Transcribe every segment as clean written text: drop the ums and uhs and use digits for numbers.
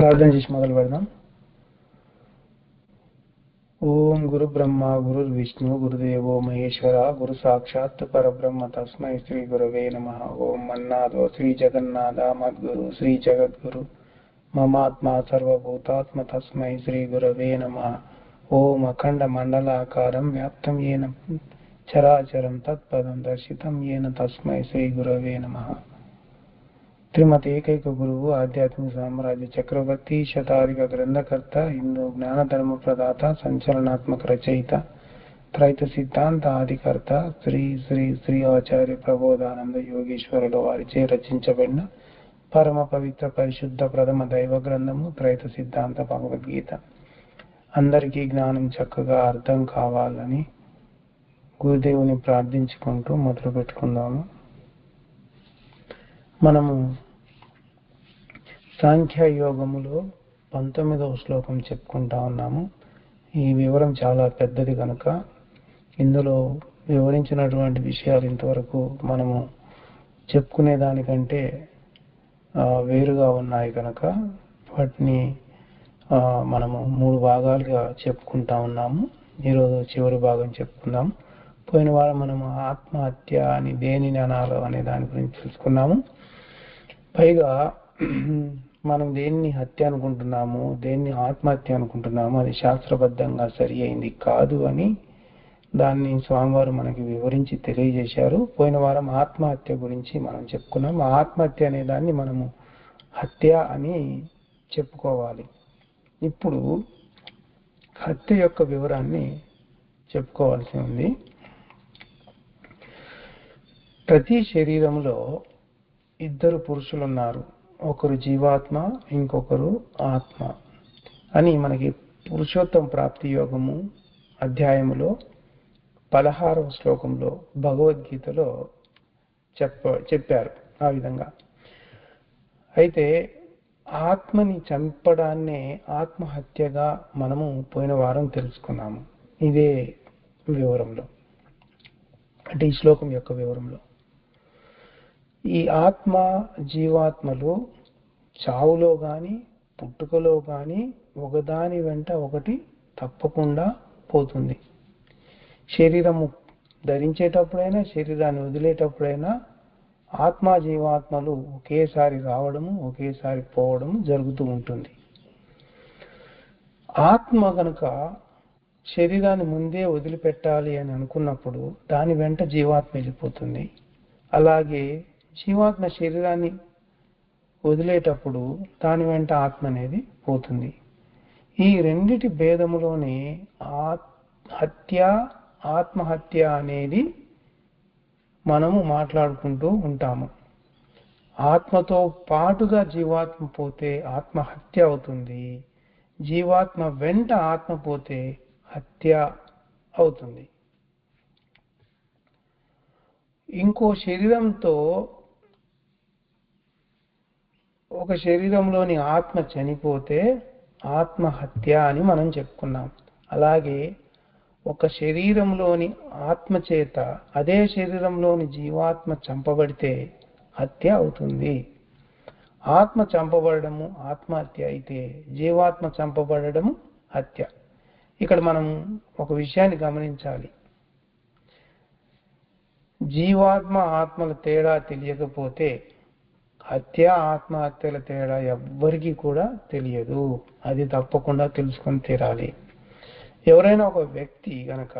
ప్రార్థన చేసి మొదలు పెడదాం. ఓం గురు బ్రహ్మ గురు విష్ణు గురుదేవో మహేశ్వర గురు సాక్షాత్ పరబ్రహ్మ తస్మై శ్రీ గురవే నమః. ఓం మన్నాథో శ్రీ జగన్నాథ మద్గురు శ్రీ జగద్గురు మమాత్మ సర్వభూతాత్మ తస్మై శ్రీ గురవే నమః. ఓం అఖండ మండలాకారం వ్యాప్తం ఏన చరాచరం తత్పదం దర్శితం ఏన తస్మై శ్రీ గురవే నమః. శ్రీమతి ఏకైక గురువు ఆధ్యాత్మిక సామ్రాజ్య చక్రవర్తి శతాధిక గ్రంథకర్త హిందూ జ్ఞానధర్మ ప్రదాత సంచలనాత్మక రచయిత త్రైత సిద్ధాంత ఆదికర్త శ్రీ శ్రీ శ్రీ ఆచార్య ప్రబోధానంద యోగేశ్వరుల వారిచే రచించబడిన పరమ పవిత్ర పరిశుద్ధ ప్రథమ దైవ గ్రంథము త్రైత సిద్ధాంత భగవద్గీత. అందరికీ జ్ఞానం చక్కగా అర్థం కావాలని గురుదేవుని ప్రార్థించుకుంటూ మొదలు పెట్టుకుందాము. మనము సాంఖ్యయోగములో 19వ శ్లోకం చెప్పుకుంటా ఉన్నాము. ఈ వివరం చాలా పెద్దది కనుక ఇందులో వివరించినటువంటి విషయాలు ఇంతవరకు మనము చెప్పుకునే దానికంటే వేరుగా ఉన్నాయి కనుక వాటిని మనము 3 భాగాలుగా చెప్పుకుంటా ఉన్నాము. ఈరోజు చివరి భాగం చెప్పుకుందాం. పోయిన వారం మనము ఆత్మహత్య అని దేనిని అనాలో అనే దాని గురించి తెలుసుకున్నాము. పైగా మనం దేన్ని హత్య అనుకుంటున్నాము, దేన్ని ఆత్మహత్య అనుకుంటున్నాము, అది శాస్త్రబద్ధంగా సరి అయింది కాదు అని దాన్ని స్వామివారు మనకి వివరించి తెలియజేశారు. పోయిన వారం ఆత్మహత్య గురించి మనం చెప్పుకున్నాము. ఆత్మహత్య అనే దాన్ని మనము హత్య అని చెప్పుకోవాలి. ఇప్పుడు హత్య యొక్క వివరాన్ని చెప్పుకోవాల్సి ఉంది. ప్రతి శరీరంలో 2 పురుషులు ఉన్నారు. ఒకరు జీవాత్మ, ఇంకొకరు ఆత్మ అని మనకి పురుషోత్తమ ప్రాప్తి యోగము అధ్యాయములో 16వ శ్లోకంలో భగవద్గీతలో చెప్పారు ఆ విధంగా. అయితే ఆత్మని చంపడాన్నే ఆత్మహత్యగా మనము పోయిన వారం తెలుసుకున్నాము. ఇదే వివరంలో, అంటే ఈ శ్లోకం యొక్క వివరంలో ఈ ఆత్మ జీవాత్మలు చావులో కానీ పుట్టుకలో కానీ ఒకదాని వెంట ఒకటి తప్పకుండా పోతుంది. శరీరము ధరించేటప్పుడైనా శరీరాన్ని వదిలేటప్పుడైనా ఆత్మ జీవాత్మలు ఒకేసారి రావడము ఒకేసారి పోవడము జరుగుతూ ఉంటుంది. ఆత్మ కనుక శరీరాన్ని ముందే వదిలిపెట్టాలి అని అనుకున్నప్పుడు దాని వెంట జీవాత్మ వెళ్ళిపోతుంది. అలాగే జీవాత్మ శరీరాన్ని వదిలేటప్పుడు దాని వెంట ఆత్మ అనేది పోతుంది. ఈ రెండిటి భేదములోనే హత్య ఆత్మహత్య అనేది మనము మాట్లాడుకుంటూ ఉంటాము. ఆత్మతో పాటుగా జీవాత్మ పోతే ఆత్మహత్య అవుతుంది. జీవాత్మ వెంట ఆత్మ పోతే హత్య అవుతుంది. ఇంకో శరీరంతో ఒక శరీరంలోని ఆత్మ చనిపోతే ఆత్మహత్య అని మనం చెప్పుకున్నాం. అలాగే ఒక శరీరంలోని ఆత్మ చేత అదే శరీరంలోని జీవాత్మ చంపబడితే హత్య అవుతుంది. ఆత్మ చంపబడము ఆత్మహత్య అయితే జీవాత్మ చంపబడము హత్య. ఇక్కడ మనం ఒక విషయాన్ని గమనించాలి. జీవాత్మ ఆత్మల తేడా తెలియకపోతే హత్య ఆత్మహత్యల తేడా ఎవ్వరికీ కూడా తెలియదు. అది తప్పకుండా తెలుసుకొని తీరాలి. ఎవరైనా ఒక వ్యక్తి గనక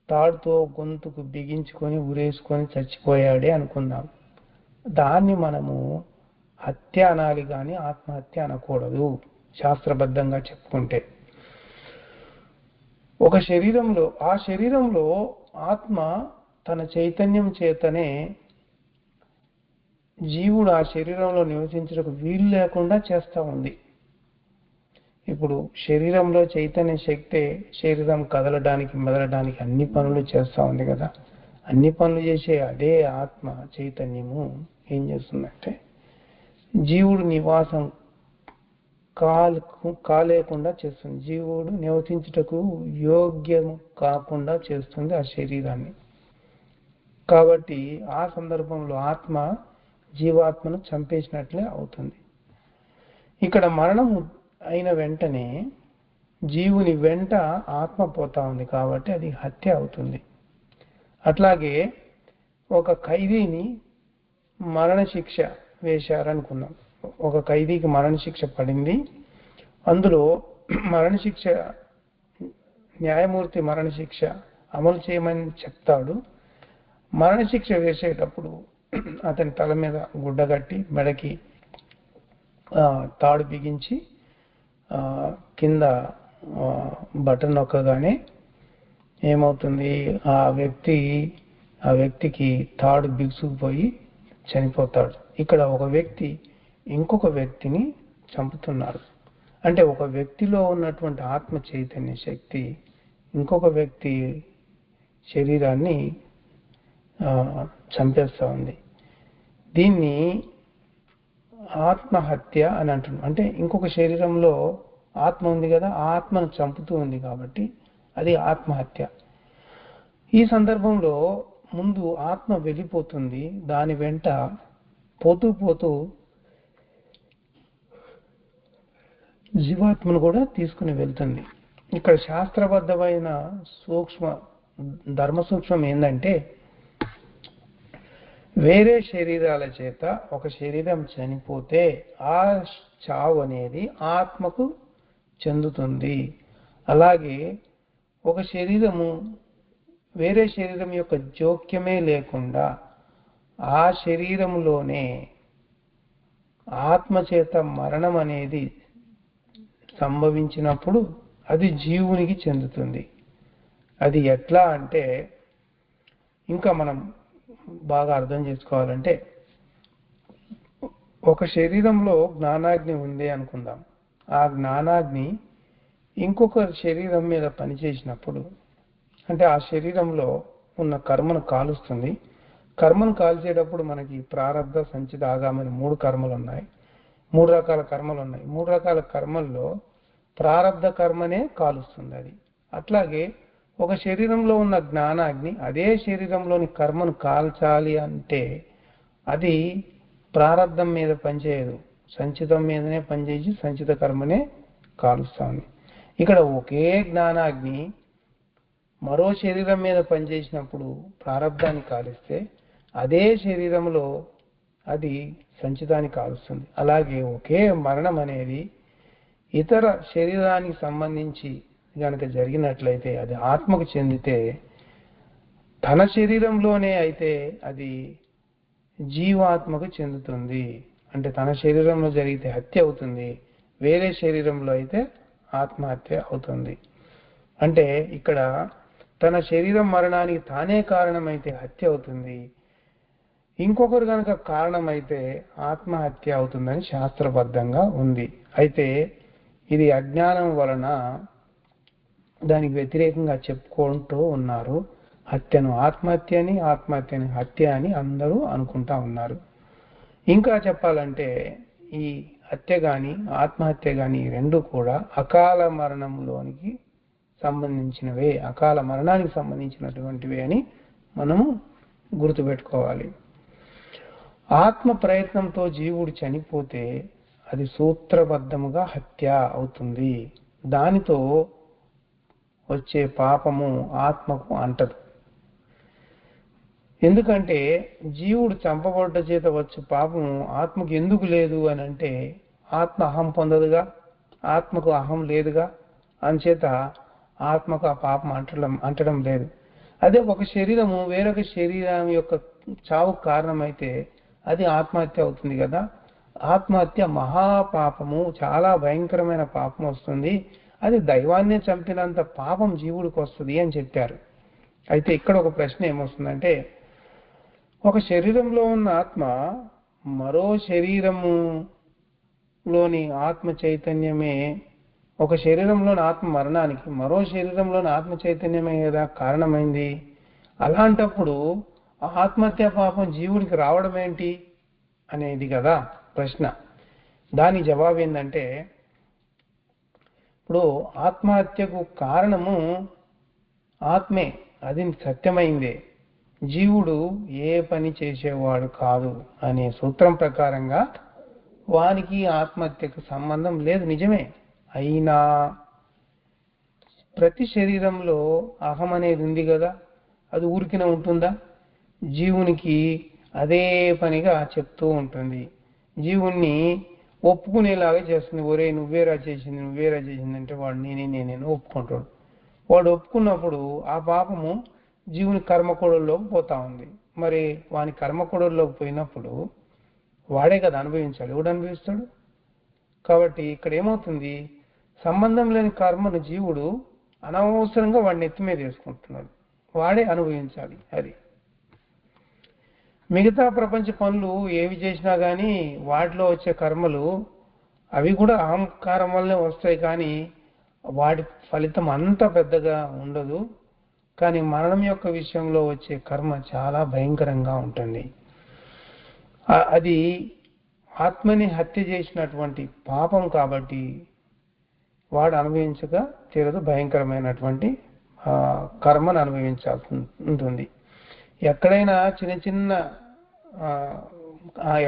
తాడుతో గొంతుకు బిగించుకొని ఉరేసుకొని చచ్చిపోయాడే అనుకుందాం. దాన్ని మనము హత్య అనాలి కానీ ఆత్మహత్య అనకూడదు శాస్త్రబద్ధంగా చెప్పుకుంటే. ఒక శరీరంలో ఆ శరీరంలో ఆత్మ తన చైతన్యం చేతనే జీవుడు ఆ శరీరంలో నివసించడానికి వీలు లేకుండా చేస్తూ ఉంది. ఇప్పుడు శరీరంలో చైతన్య శక్తే శరీరం కదలడానికి మెదలడానికి అన్ని పనులు చేస్తూ ఉంది కదా. అన్ని పనులు చేసే అదే ఆత్మ చైతన్యము ఏం చేస్తుందంటే జీవుడు నివాసం కాలేకుండా చేస్తుంది. జీవుడు నివసించుటకు యోగ్యము కాకుండా చేస్తుంది ఆ శరీరాన్ని. కాబట్టి ఆ సందర్భంలో ఆత్మ జీవాత్మను చంపేసినట్లే అవుతుంది. ఇక్కడ మరణం అయిన వెంటనే జీవుని వెంట ఆత్మ పోతా ఉంది కాబట్టి అది హత్య అవుతుంది. అట్లాగే ఒక ఖైదీని మరణశిక్ష వేశారనుకున్నాం. ఒక ఖైదీకి మరణశిక్ష పడింది. అందులో మరణశిక్ష న్యాయమూర్తి మరణశిక్ష అమలు చేయమని చెప్తాడు. మరణశిక్ష వేసేటప్పుడు అతని తల మీద గుడ్డగట్టి మెడకి తాడు బిగించి కింద బటన్ నొక్కగానే ఏమవుతుంది, ఆ వ్యక్తికి తాడు బిగుసుకుపోయి చనిపోతాడు. ఇక్కడ ఒక వ్యక్తి ఇంకొక వ్యక్తిని చంపుతున్నాడు. అంటే ఒక వ్యక్తిలో ఉన్నటువంటి ఆత్మ చైతన్య శక్తి ఇంకొక వ్యక్తి శరీరాన్ని చంపేస్తూ ఉంది. దీన్ని ఆత్మహత్య అని అంటున్నాం. అంటే ఇంకొక శరీరంలో ఆత్మ ఉంది కదా, ఆ ఆత్మను చంపుతూ ఉంది కాబట్టి అది ఆత్మహత్య. ఈ సందర్భంలో ముందు ఆత్మ వెళ్ళిపోతుంది, దాని వెంట పోతూ పోతూ జీవాత్మను కూడా తీసుకుని వెళ్తుంది. ఇక్కడ శాస్త్రబద్ధమైన ధర్మ సూక్ష్మం ఏంటంటే, వేరే శరీరాల చేత ఒక శరీరం చనిపోతే ఆ చావు అనేది ఆత్మకు చెందుతుంది. అలాగే ఒక శరీరము వేరే శరీరం యొక్క జోక్యమే లేకుండా ఆ శరీరంలోనే ఆత్మ చేత మరణం అనేది సంభవించినప్పుడు అది జీవునికి చెందుతుంది. అది ఎట్లా అంటే, ఇంకా మనం బాగా అర్థం చేసుకోవాలంటే, ఒక శరీరంలో జ్ఞానాగ్ని ఉంది అనుకుందాం. ఆ జ్ఞానాగ్ని ఇంకొక శరీరం మీద పనిచేసినప్పుడు, అంటే ఆ శరీరంలో ఉన్న కర్మను కాలుస్తుంది. కర్మను కాల్చేటప్పుడు మనకి ప్రారబ్ధ, సంచిత, ఆగామని 3 కర్మలు ఉన్నాయి. 3 రకాల కర్మలు ఉన్నాయి. 3 రకాల కర్మల్లో ప్రారబ్ధ కర్మనే కాలుస్తుంది అది. అట్లాగే ఒక శరీరంలో ఉన్న జ్ఞానాగ్ని అదే శరీరంలోని కర్మను కాల్చాలి అంటే అది ప్రారబ్ధం మీద పనిచేయదు, సంచితం మీదనే పనిచేసి సంచిత కర్మనే కాలుస్తుంది. ఇక్కడ ఒకే జ్ఞానాగ్ని మరో శరీరం మీద పనిచేసినప్పుడు ప్రారబ్ధాన్ని కాలిస్తే అదే శరీరంలో అది సంచితాన్ని కాలుస్తుంది. అలాగే ఒకే మరణం అనేది ఇతర శరీరానికి సంబంధించి గనక జరిగినట్లయితే అది ఆత్మకు చెందితే, తన శరీరంలోనే అయితే అది జీవాత్మకు చెందుతుంది. అంటే తన శరీరంలో జరిగితే హత్య అవుతుంది, వేరే శరీరంలో అయితే ఆత్మహత్య అవుతుంది. అంటే ఇక్కడ తన శరీరం మరణానికి తానే కారణమైతే హత్య అవుతుంది, ఇంకొకరు కనుక కారణమైతే ఆత్మహత్య అవుతుందని శాస్త్రబద్ధంగా ఉంది. అయితే ఇది అజ్ఞానం వలన దానికి వ్యతిరేకంగా చెప్పుకుంటూ ఉన్నారు. హత్యను ఆత్మహత్య అని, ఆత్మహత్యని హత్య అని అందరూ అనుకుంటా ఉన్నారు. ఇంకా చెప్పాలంటే ఈ హత్య కానీ ఆత్మహత్య కానీ రెండు కూడా అకాల మరణంలోనికి సంబంధించినవే, అకాల మరణానికి సంబంధించినటువంటివే అని మనము గుర్తుపెట్టుకోవాలి. ఆత్మ ప్రయత్నంతో జీవుడు చనిపోతే అది సూత్రబద్ధముగా హత్య అవుతుంది. దానితో వచ్చే పాపము ఆత్మకు అంటదు. ఎందుకంటే జీవుడు చంపబడ్డ చేత వచ్చే పాపము ఆత్మకు ఎందుకు లేదు అని అంటే, ఆత్మ అహం పొందదుగా, ఆత్మకు అహం లేదుగా, అంచేత ఆత్మకు ఆ పాపం అంటడం లేదు. అదే ఒక శరీరము వేరొక శరీరం యొక్క చావుకు కారణమైతే అది ఆత్మహత్య అవుతుంది కదా. ఆత్మహత్య మహాపాపము, చాలా భయంకరమైన పాపం వస్తుంది. అది దైవాన్నే చంపినంత పాపం జీవుడికి వస్తుంది అని చెప్పారు. అయితే ఇక్కడ ఒక ప్రశ్న ఏమొస్తుందంటే, ఒక శరీరంలో ఉన్న ఆత్మ మరో శరీరములోని ఆత్మ చైతన్యమే, ఒక శరీరంలోని ఆత్మ మరణానికి మరో శరీరంలోని ఆత్మ చైతన్యమే కదా కారణమైంది. అలాంటప్పుడు ఆత్మహత్య పాపం జీవుడికి రావడం ఏంటి అనేది కదా ప్రశ్న. దాని జవాబు ఏంటంటే, ఇప్పుడు ఆత్మహత్యకు కారణము ఆత్మే, అది సత్యమైందే. జీవుడు ఏ పని చేసేవాడు కాదు అనే సూత్రం ప్రకారంగా వానికి ఆత్మహత్యకు సంబంధం లేదు, నిజమే. అయినా ప్రతి శరీరంలో అహం అనేది ఉంది కదా, అది ఊరికినే ఉంటుందా? జీవునికి అదే పనిగా చెప్తూ ఉంటుంది, జీవుణ్ణి ఒప్పుకునేలాగా చేస్తుంది. ఒరే నువ్వేరా చేసింది అంటే వాడు నేనే ఒప్పుకుంటాడు. వాడు ఒప్పుకున్నప్పుడు ఆ పాపము జీవుని కర్మకోడల్లోకి పోతా ఉంది. మరి వాని కర్మకోడల్లోకి పోయినప్పుడు వాడే కదా అనుభవించాలి, ఎవడు అనుభవిస్తాడు? కాబట్టి ఇక్కడ ఏమవుతుంది, సంబంధం లేని కర్మను జీవుడు అనవసరంగా వాడిని ఎత్తి మీద వేసుకుంటున్నాడు, వాడే అనుభవించాలి. అది మిగతా ప్రపంచ పనులు ఏవి చేసినా కానీ వాటిలో వచ్చే కర్మలు అవి కూడా అహంకారం వల్లనే వస్తాయి, కానీ వాటి ఫలితం అంత పెద్దగా ఉండదు. కానీ మరణం యొక్క విషయంలో వచ్చే కర్మ చాలా భయంకరంగా ఉంటుంది. అది ఆత్మని హత్య చేసినటువంటి పాపం కాబట్టి వాడు అనుభవించక తీరదు, భయంకరమైనటువంటి కర్మను అనుభవించాల్సి ఉంటుంది. ఎక్కడైనా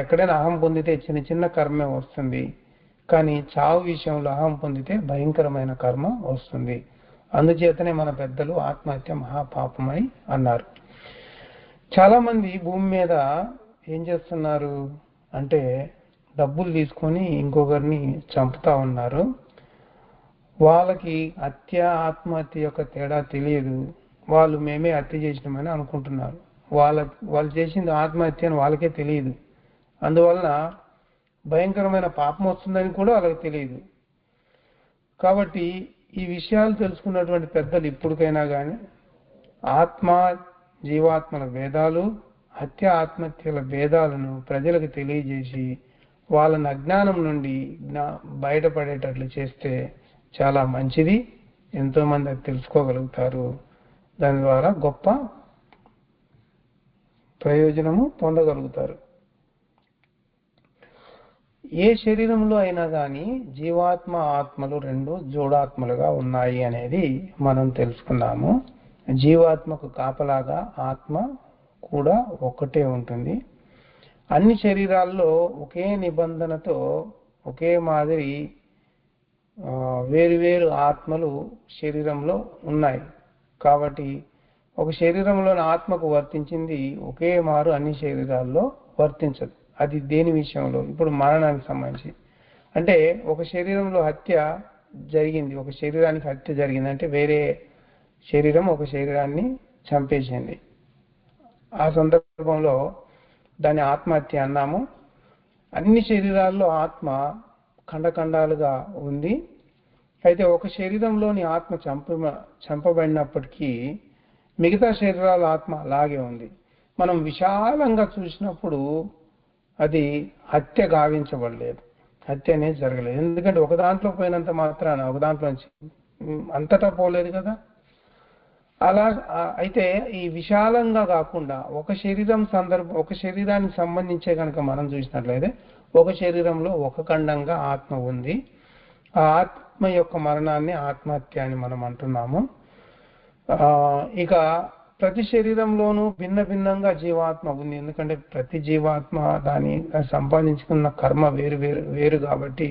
ఎక్కడైనా అహం పొందితే చిన్న కర్మే వస్తుంది, కానీ చావు విషయంలో అహం పొందితే భయంకరమైన కర్మ వస్తుంది. అందుచేతనే మన పెద్దలు ఆత్మహత్య మహాపాపమని అన్నారు. చాలా మంది భూమి మీద ఏం చేస్తున్నారు అంటే డబ్బులు తీసుకొని ఇంకొకరిని చంపుతా ఉన్నారు. వాళ్ళకి హత్య ఆత్మహత్య యొక్క తేడా తెలియదు, వాళ్ళు మేమే హత్య చేసినామని అనుకుంటున్నారు. వాళ్ళు చేసింది ఆత్మహత్య అని వాళ్ళకే తెలియదు. అందువలన భయంకరమైన పాపం వస్తుందని కూడా వాళ్ళకి తెలియదు. కాబట్టి ఈ విషయాలు తెలుసుకున్నటువంటి పెద్దలు ఇప్పటికైనా కానీ ఆత్మ జీవాత్మల భేదాలు, హత్య ఆత్మహత్యల భేదాలను ప్రజలకు తెలియజేసి వాళ్ళని అజ్ఞానం నుండి బయటపడేటట్లు చేస్తే చాలా మంచిది. ఎంతో మంది అది తెలుసుకోగలుగుతారు, దాని ద్వారా గొప్ప ప్రయోజనము పొందగలుగుతారు. ఏ శరీరంలో అయినా కానీ జీవాత్మ ఆత్మలు రెండు జోడాత్మలుగా ఉన్నాయి అనేది మనం తెలుసుకున్నాము. జీవాత్మకు కాపలాగా ఆత్మ కూడా ఒక్కటే ఉంటుంది. అన్ని శరీరాల్లో ఒకే నిబంధనతో ఒకే మాదిరి వేరువేరు ఆత్మలు శరీరంలో ఉన్నాయి. కాబట్టి ఒక శరీరంలోని ఆత్మకు వర్తించింది ఒకే మారు అన్ని శరీరాల్లో వర్తించదు. అది దేని విషయంలో? ఇప్పుడు మరణానికి సంబంధించి అంటే ఒక శరీరంలో హత్య జరిగింది, ఒక శరీరానికి హత్య జరిగింది అంటే వేరే శరీరం ఒక శరీరాన్ని చంపేసింది. ఆ సందర్భంలో దాన్ని ఆత్మహత్య అన్నాము. అన్ని శరీరాల్లో ఆత్మ ఖండఖండాలుగా ఉంది. అయితే ఒక శరీరంలోని ఆత్మ చంపబడినప్పటికీ మిగతా శరీరాల ఆత్మ అలాగే ఉంది. మనం విశాలంగా చూసినప్పుడు అది హత్య గావించబడలేదు, హత్య అనేది జరగలేదు. ఎందుకంటే ఒక దాంట్లో పోయినంత మాత్రాన ఒక దాంట్లో నుంచి అంతటా పోలేదు కదా. అలా అయితే ఈ విశాలంగా కాకుండా ఒక శరీరానికి సంబంధించే కనుక మనం చూసినట్లయితే ఒక శరీరంలో ఒక ఖండంగా ఆత్మ ఉంది. ఆ ఆత్మ యొక్క మరణాన్ని ఆత్మహత్య అని మనం అంటున్నాము. ఇక ప్రతి శరీరంలోనూ భిన్న భిన్నంగా జీవాత్మ ఉంది. ఎందుకంటే ప్రతి జీవాత్మ దాని సంపాదించుకున్న కర్మ వేరు కాబట్టి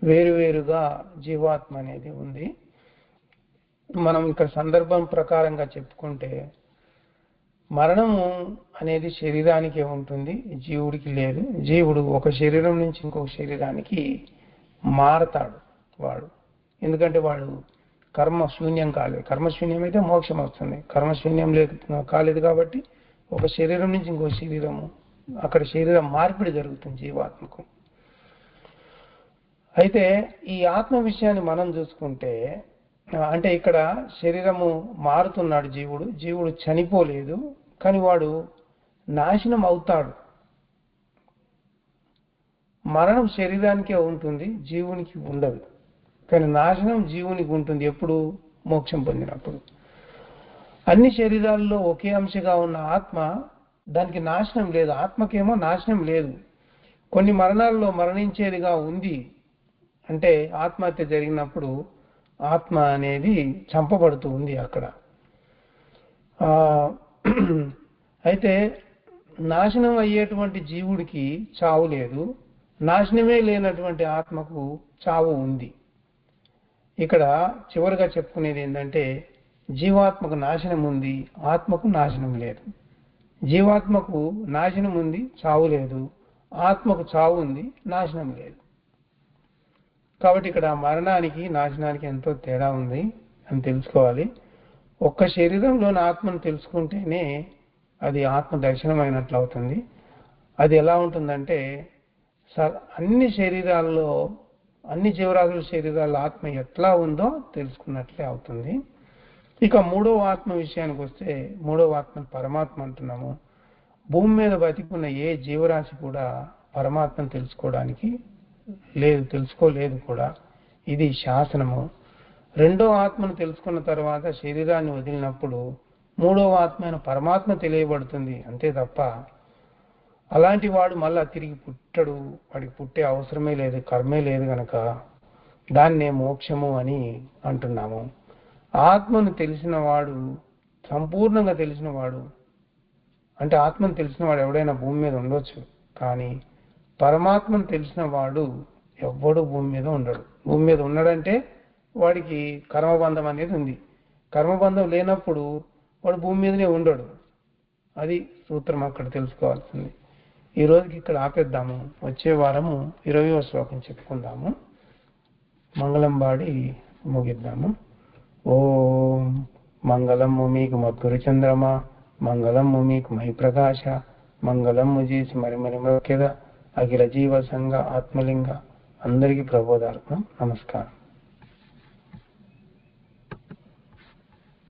వేరుగా జీవాత్మ అనేది ఉంది. మనం ఇక్కడ సందర్భం ప్రకారంగా చెప్పుకుంటే మరణము అనేది శరీరానికే ఉంటుంది, జీవుడికి లేదు. జీవుడు ఒక శరీరం నుంచి ఇంకొక శరీరానికి మారతాడు వాడు, ఎందుకంటే వాడు కర్మశూన్యం కాలేదు. కర్మశూన్యం అయితే మోక్షం వస్తుంది, కర్మశూన్యం కాలేదు కాబట్టి ఒక శరీరం నుంచి ఇంకో శరీరము, అక్కడ శరీరం మార్పిడి జరుగుతుంది జీవాత్మకు. అయితే ఈ ఆత్మ విషయాన్ని మనం చూసుకుంటే అంటే ఇక్కడ శరీరము మారుతున్నాడు జీవుడు చనిపోలేదు, కానీ వాడు నాశనం అవుతాడు. మరణం శరీరానికే ఉంటుంది, జీవునికి ఉండదు. కానీ నాశనం జీవునికి ఉంటుంది ఎప్పుడు? మోక్షం పొందినప్పుడు. అన్ని శరీరాల్లో ఒకే అంశగా ఉన్న ఆత్మ దానికి నాశనం లేదు, ఆత్మకేమో నాశనం లేదు. కొన్ని మరణాల్లో మరణించేదిగా ఉంది, అంటే ఆత్మహత్య జరిగినప్పుడు ఆత్మ అనేది చంపబడుతూ ఉంది అక్కడ. అయితే నాశనం అయ్యేటువంటి జీవుడికి చావు లేదు, నాశనమే లేనటువంటి ఆత్మకు చావు ఉంది. ఇక్కడ చివరిగా చెప్పుకునేది ఏంటంటే జీవాత్మకు నాశనం ఉంది, ఆత్మకు నాశనం లేదు. జీవాత్మకు నాశనం ఉంది, చావు లేదు. ఆత్మకు చావు ఉంది, నాశనం లేదు. కాబట్టి ఇక్కడ మరణానికి నాశనానికి ఎంతో తేడా ఉంది అని తెలుసుకోవాలి. ఒక్క శరీరంలోని ఆత్మను తెలుసుకుంటేనే అది ఆత్మ దర్శనం అయినట్లు అవుతుంది. అది ఎలా ఉంటుందంటే అన్ని శరీరాల్లో, అన్ని జీవరాశుల శరీరాల్లో ఆత్మ ఎట్లా ఉందో తెలుసుకున్నట్లే అవుతుంది. ఇక మూడవ ఆత్మ విషయానికి వస్తే, మూడవ ఆత్మ పరమాత్మ అంటున్నాము. భూమి మీద బతికున్న ఏ జీవరాశి కూడా పరమాత్మను తెలుసుకోవడానికి తెలుసుకోలేదు కూడా. ఇది శాసనము. రెండో ఆత్మను తెలుసుకున్న తర్వాత శరీరాన్ని వదిలినప్పుడు మూడవ ఆత్మ అయిన పరమాత్మ తెలియబడుతుంది అంతే తప్ప అలాంటి వాడు మళ్ళా తిరిగి పుట్టడు, వాడికి పుట్టే అవసరమే లేదు, కర్మే లేదు గనక దాన్నే మోక్షము అని అంటున్నాము. ఆత్మను తెలిసిన వాడు, సంపూర్ణంగా తెలిసిన వాడు, అంటే ఆత్మను తెలిసిన వాడు ఎవడైనా భూమి మీద ఉండొచ్చు, కానీ పరమాత్మను తెలిసిన వాడు ఎవ్వడు భూమి మీద ఉండడు. భూమి మీద ఉన్నాడంటే వాడికి కర్మబంధం అనేది ఉంది. కర్మబంధం లేనప్పుడు వాడు భూమి మీదనే ఉండడు. అది సూత్రం అక్కడ తెలుసుకోవాల్సింది. ఈ రోజుకి ఇక్కడ ఆపేద్దాము. వచ్చే వారము 20వ శ్లోకం చెప్పుకుందాము. మంగళం పాడి ముగిద్దాము. ఓం మంగళము మీకు మద్గురు చంద్రమ, మంగళము మీకు మై ప్రకాశ, మంగళము చేసి మరి మొక్కెద అఖిల జీవ సంఘ ఆత్మలింగ. అందరికీ ప్రబోధార్పణం. నమస్కారం.